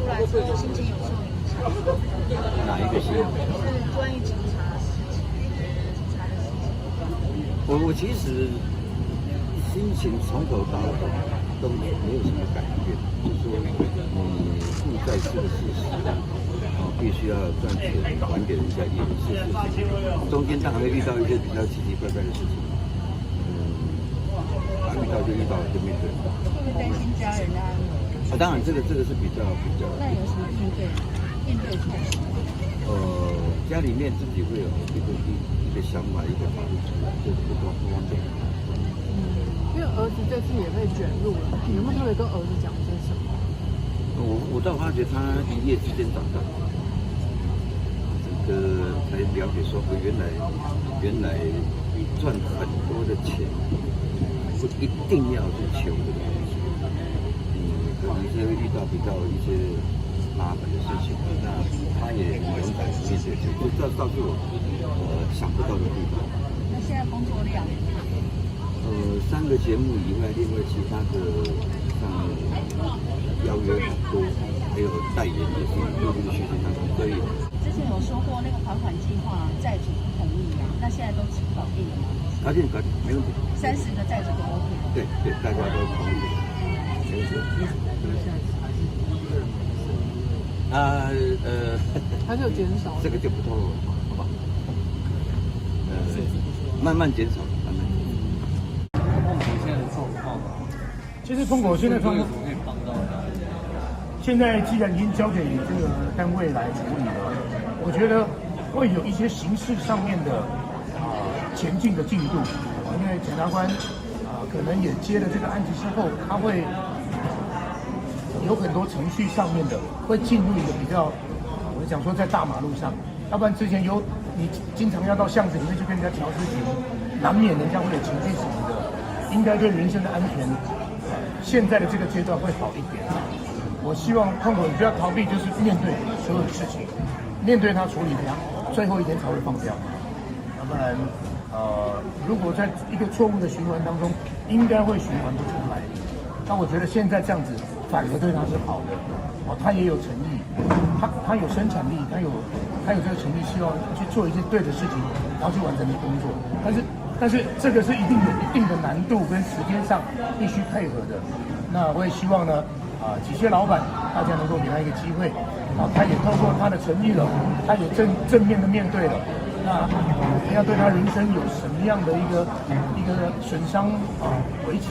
出来之后，心情有受影响。哪一个新闻？就是关于警察的事情，警察的事情。我其实心情从头到尾都没有什么改变，就是说你负债是个事实，必须要赚钱还给人家也是事情，中间当然会遇到一些比较奇奇怪怪的事情，遇到就遇到了就面对。会不会担心家人的安危？当然这个是比较。那有什么应对措施？家里面自己会有一个想法，一个法律出来，就是不方便。因为儿子这次也被卷入了，你有没有特别跟儿子讲些什么？我倒发觉他一夜之间长大，才了解说，原来赚很多的钱不一定要去求这个东西，可能是会遇到比较一些麻烦的事情，那他也很勇敢面对，就这倒是我想不到的地方。那现在工作量？3个节目以外，另外其他的像邀约很多，还有代言也是陆陆续续当中，所以之前有说过那个还款计划，债主不同意啊，那现在都搞定了吗？搞定，没问题。30个债主都 OK 了。对，大家都同意。没事。还是有减少？这个就不透露了，好吧？慢慢减少。其实中国现在现在既然已经交给这个单位来处理了，我觉得会有一些形式上面的前进的进度，因为检察官可能也接了这个案子之后，他会有很多程序上面的会进入一个比较，我讲说在大马路上，要不然之前你经常要到巷子里面去跟人家调事情，难免人家会有情绪什么的，应该对人身的安全。现在的这个阶段会好一点，我希望碰狗你不要逃避，就是面对所有的事情，面对它处理它，最后一天才会放掉。要不然，如果在一个错误的循环当中，应该会循环不出来。那我觉得现在这样子反而对他是好的，他也有诚意，他有生产力，他有这个诚意，希望去做一件对的事情，然后去完成的工作。但是这个是有一定的难度跟时间上必须配合的。那我也希望呢，几些老板大家能够给他一个机会，他也透过他的诚意了，他也正面的面对了。那要对他人生有什么样的一个损伤危及，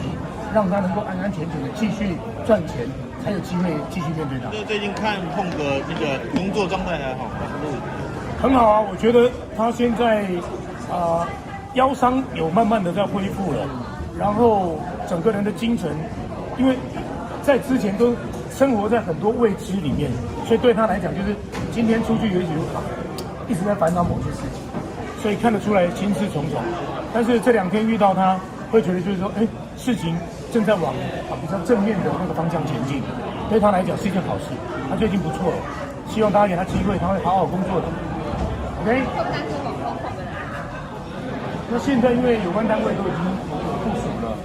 让他能够安安全全的继续赚钱，才有机会继续面对他。最近看碰哥那个工作状态还好，很好啊，我觉得他现在腰伤有慢慢的在恢复了，然后整个人的精神，因为在之前都生活在很多未知里面，所以对他来讲就是今天出去也许一直在烦恼某些事情，所以看得出来心事重重。但是这2天遇到他，会觉得就是说，事情正在往比较正面的那个方向前进，对他来讲是一件好事，他就已经不错了。希望大家给他机会，他会好好工作的。OK。那现在因为有关单位都已经部署了，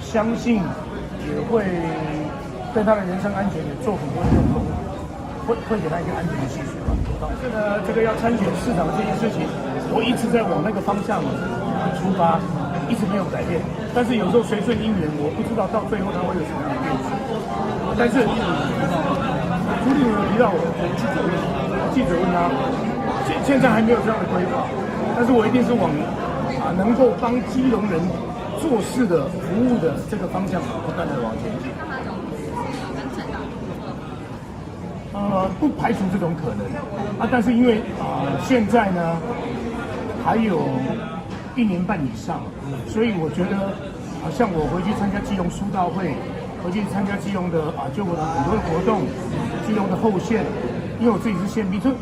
相信也会对他的人身安全也做很多任务，会给他一个安全的期许吧。这个要参选市长这件事情，我一直在往那个方向出发，一直没有改变。但是有时候随顺因缘，我不知道到最后他会有什么改变。但是朱立伦有提到我记者问他，现在还没有这样的规划，但是我一定是往能够帮基隆人做事的服务的这个方向不断的往前进。不排除这种可能但是因为现在呢还有1年半以上，所以我觉得像我回去参加基隆书道会，回去参加基隆的救国团很多的活动，基隆的后线，因为我自己是宪兵，所以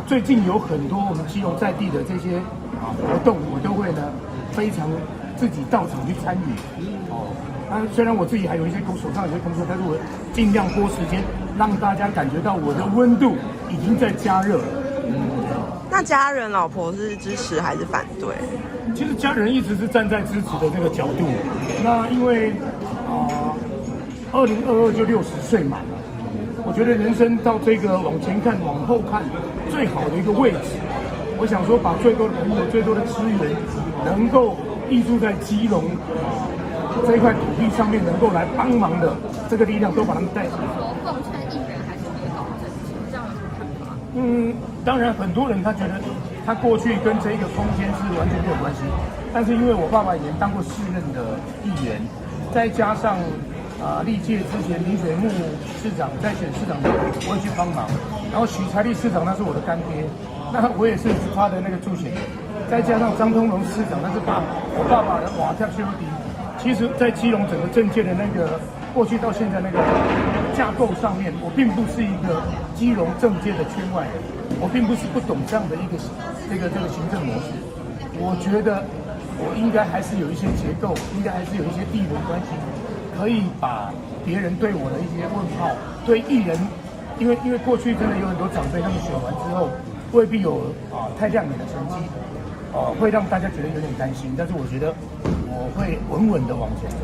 最近有很多我们基隆在地的这些活动，我都会呢非常自己到场去参与。虽然我自己还有一些手上有些工作，但是我尽量拨时间让大家感觉到我的温度已经在加热了。那家人、老婆是支持还是反对？其实家人一直是站在支持的这个角度。那因为2022就60岁满了，我觉得觉得人生到这个往前看、往后看，最好的一个位置，我想说把最多的朋友、最多的资源，能够挹注在基隆这一块土地上面，能够来帮忙的这个力量，都把他们带起来。说奉劝艺人还是别搞政治，这样有什么看法？当然很多人他觉得他过去跟这一个空间是完全没有关系，但是因为我爸爸也当过4任的议员，再加上历届之前林水木市长在选市长的，我也去帮忙，然后许才利市长那是我的干爹，那我也是他的那个助选人，再加上张通荣市长那是我爸爸的瓦特兄弟。其实，在基隆整个政界的那个过去到现在那个架构上面，我并不是一个基隆政界的圈外人，我并不是不懂这样的一个这个行政模式。我觉得我应该还是有一些结构，应该还是有一些地缘关系，可以把别人对我的一些问号，对艺人，因为过去真的有很多长辈他们选完之后未必有太亮眼的成绩，会让大家觉得有点担心，但是我觉得我会稳稳的往前走。